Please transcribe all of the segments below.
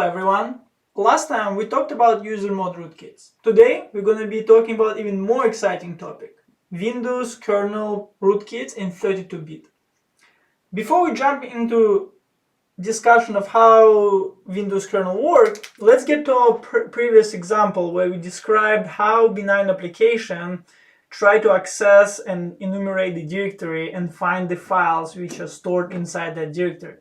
everyone. Last time we talked about user mode rootkits. Today we're going to be talking about even more exciting topic, Windows kernel rootkits in 32-bit. Before we jump into discussion of how Windows kernel works, let's get to our previous example where we described how benign application try to access and enumerate the directory and find the files which are stored inside that directory.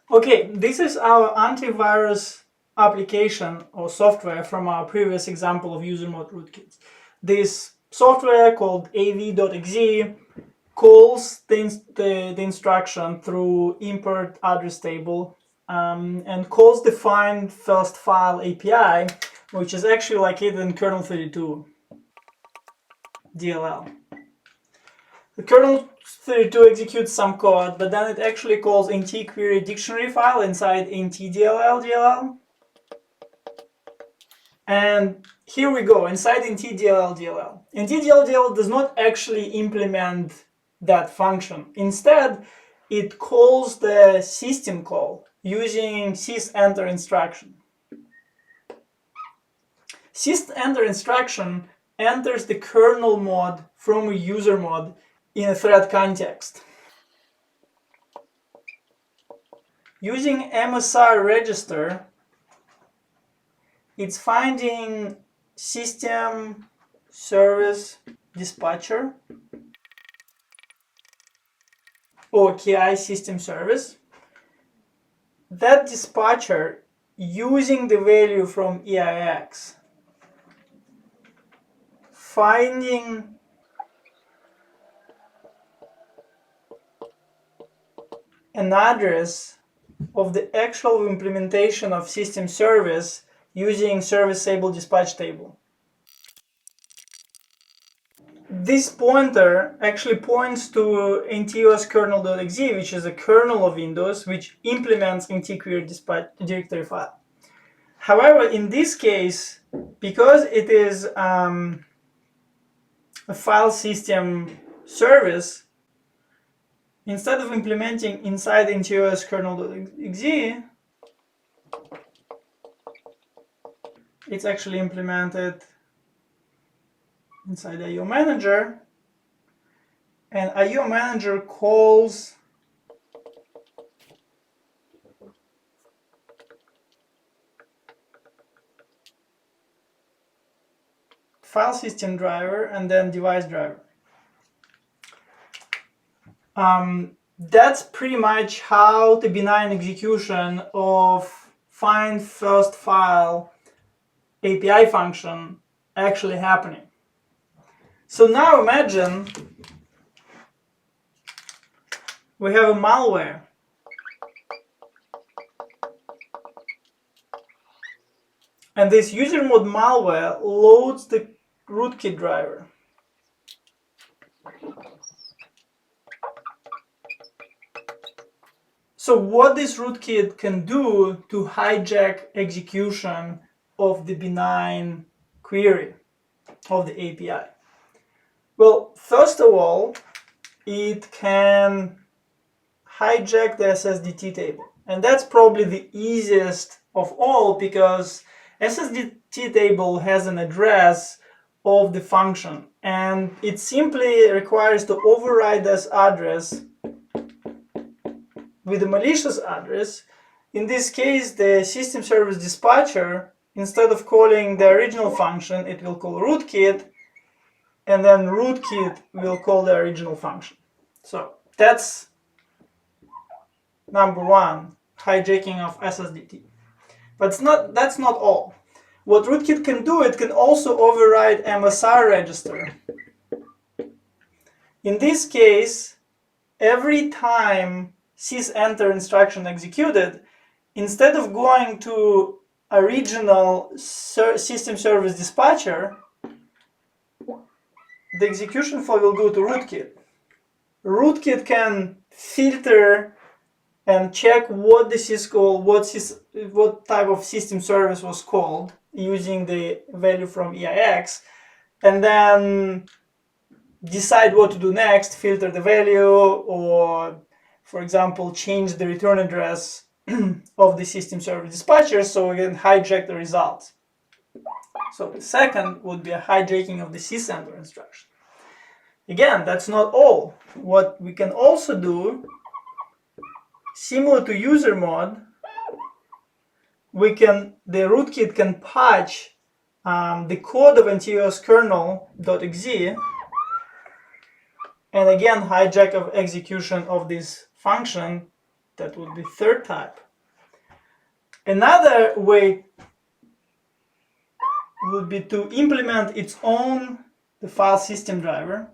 Okay, this is our antivirus application or software from our previous example of user mode rootkits. This software called av.exe calls the instruction through import address table and calls the find first file API, which is actually located in kernel 32 DLL. The kernel 32 executes some code, but then it actually calls nt-query dictionary file inside nt-dll. And here we go, inside nt-dll. nt-dll does not actually implement that function. Instead, it calls the system call using sysenter instruction. Sysenter instruction enters the kernel mode from a user mode in a thread context. Using MSR register, it's finding system service dispatcher or KI system service. That dispatcher, using the value from EIX, finding an address of the actual implementation of system service using service table dispatch table. This pointer actually points to ntos kernel.exe, which is a kernel of Windows which implements nt-query dispatch directory file. However, in this case, because it is a file system service, instead of implementing inside ntos kernel.exe, it's actually implemented inside IO manager, and IO manager calls file system driver and then device driver. That's pretty much how the benign execution of find first file API function actually happening. So now imagine we have a malware. And this user mode malware loads the rootkit driver. So what this rootkit can do to hijack execution of the benign query of the API? Well, first of all, it can hijack the SSDT table. And that's probably the easiest of all because SSDT table has an address of the function. And it simply requires to override this address with a malicious address. In this case, the system service dispatcher, instead of calling the original function, it will call rootkit, and then rootkit will call the original function. So that's number one, hijacking of SSDT. But that's not all. What rootkit can do, it can also override MSR register. In this case, every time sysenter instruction executed, instead of going to original system service dispatcher, the execution flow will go to rootkit. Rootkit can filter and check what the syscall, what type of system service was called using the value from EIX, and then decide what to do next, filter the value, or, for example, change the return address of the system server dispatcher so we can hijack the results. So the second would be a hijacking of the sysendler instruction. Again, that's not all. What we can also do, similar to user mod, the rootkit can patch the code of antivirus kernel.exe and again hijack of execution of this function. That would be third type. Another way would be to implement its own the file system driver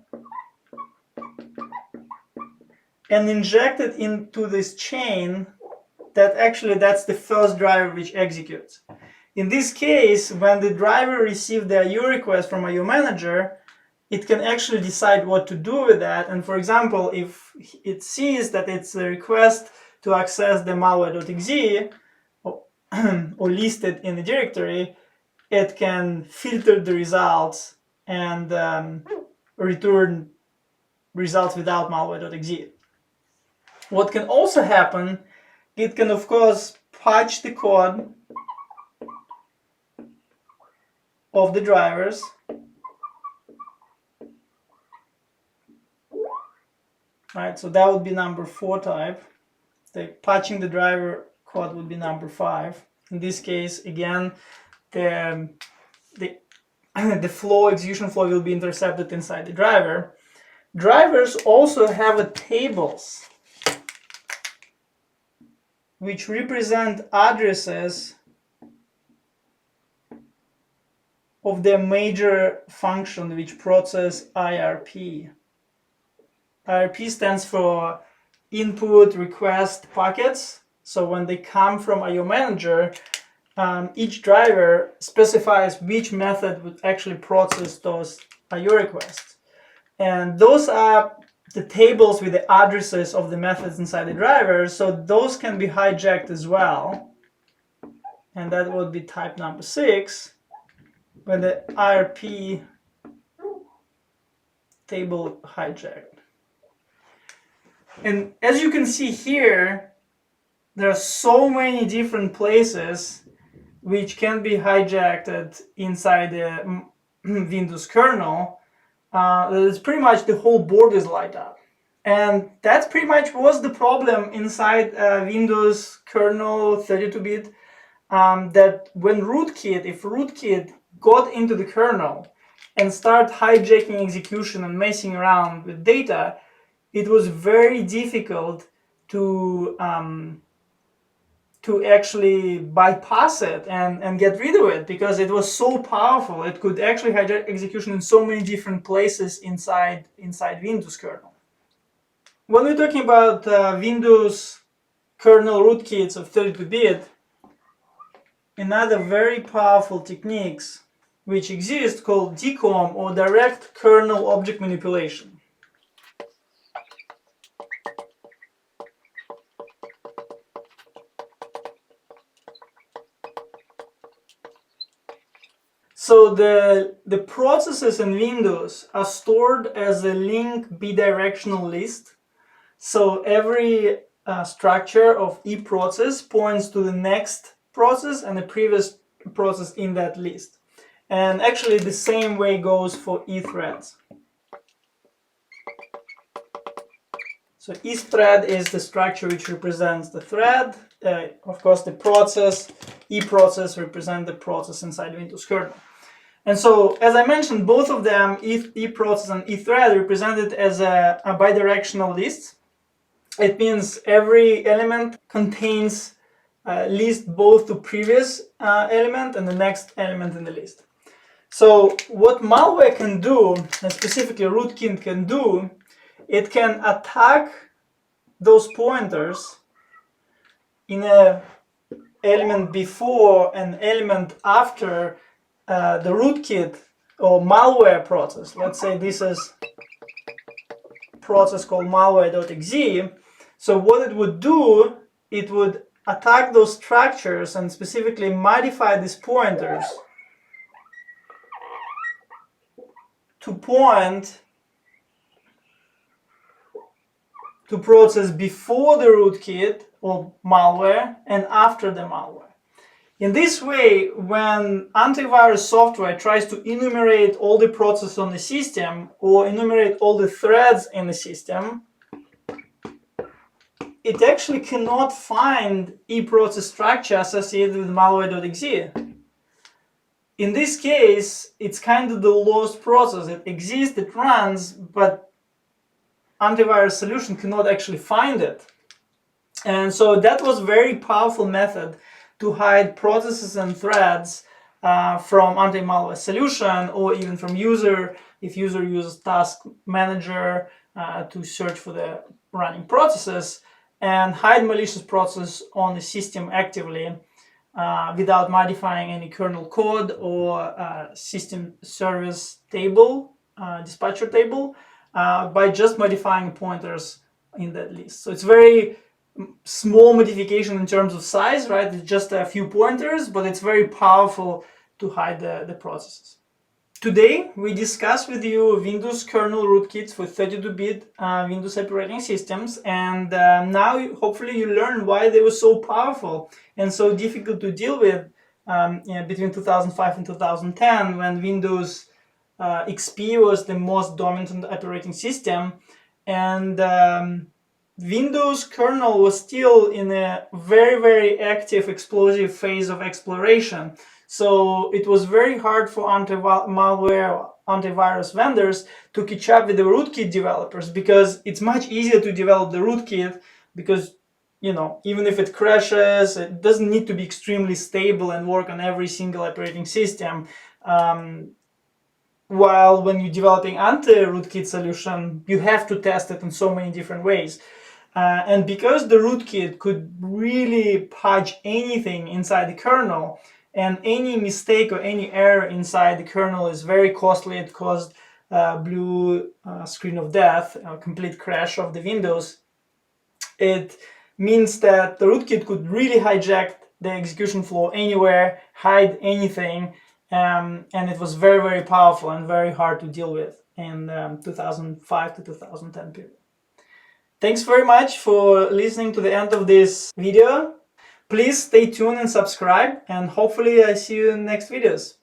and inject it into this chain that's the first driver which executes. In this case, when the driver receives the IO request from IO manager, it can actually decide what to do with that. And for example, if it sees that it's a request to access the malware.exe or listed in the directory, it can filter the results and return results without malware.exe. What can also happen, it can of course patch the code of the drivers right, so that would be number 4 type. The patching the driver code would be number 5. In this case, again, the execution flow will be intercepted inside the driver. Drivers also have a tables which represent addresses of their major function which process IRP. IRP stands for input request packets. So when they come from IO manager, each driver specifies which method would actually process those IO requests. And those are the tables with the addresses of the methods inside the driver, so those can be hijacked as well. And that would be type number 6, when the IRP table hijacked. And as you can see here, there are so many different places which can be hijacked inside the Windows kernel. It's pretty much the whole board is light up. And that pretty much was the problem inside Windows kernel 32-bit, that when if Rootkit got into the kernel and start hijacking execution and messing around with data, it was very difficult to actually bypass it and get rid of it, because it was so powerful. It could actually hijack execution in so many different places inside Windows kernel. When we're talking about Windows kernel rootkits of 32-bit, another very powerful techniques which exist called DCOM, or direct kernel object manipulation. So the processes in Windows are stored as a link bidirectional list. So every structure of each process points to the next process and the previous process in that list. And actually the same way goes for e-threads. So each thread is the structure which represents the thread. Of course, the process, e-process represent the process inside Windows kernel. And so, as I mentioned, both of them, e-process and e-thread, represented as a bidirectional list. It means every element contains list both the previous element and the next element in the list. So what malware can do, and specifically Rootkit can do, it can attack those pointers in an element before and element after the rootkit or malware process. Let's say this is a process called malware.exe. So what it would do, it would attack those structures and specifically modify these pointers to point to process before the rootkit or malware and after the malware. In this way, when antivirus software tries to enumerate all the processes on the system or enumerate all the threads in the system, it actually cannot find eProcess structure associated with malware.exe. In this case, it's kind of the lost process. It exists, it runs, but antivirus solution cannot actually find it. And so that was a very powerful method to hide processes and threads from anti-malware solution, or even from user, if user uses task manager to search for the running processes, and hide malicious process on the system actively without modifying any kernel code or system service table, dispatcher table, by just modifying pointers in that list. So it's very small modification in terms of size, right? It's just a few pointers, but it's very powerful to hide the processes. Today, we discuss with you Windows kernel rootkits for 32-bit Windows operating systems, and now hopefully you learn why they were so powerful and so difficult to deal with between 2005 and 2010, when Windows XP was the most dominant operating system, and Windows kernel was still in a very, very active, explosive phase of exploration. So it was very hard for anti-malware, antivirus vendors to catch up with the rootkit developers, because it's much easier to develop the rootkit because, you know, even if it crashes, it doesn't need to be extremely stable and work on every single operating system. While when you're developing anti-rootkit solution, you have to test it in so many different ways. And because the rootkit could really patch anything inside the kernel, and any mistake or any error inside the kernel is very costly, it caused blue screen of death, a complete crash of the Windows. It means that the rootkit could really hijack the execution flow anywhere, hide anything, and it was very, very powerful and very hard to deal with in 2005 to 2010 period. Thanks very much for listening to the end of this video. Please stay tuned and subscribe, and hopefully I see you in the next videos.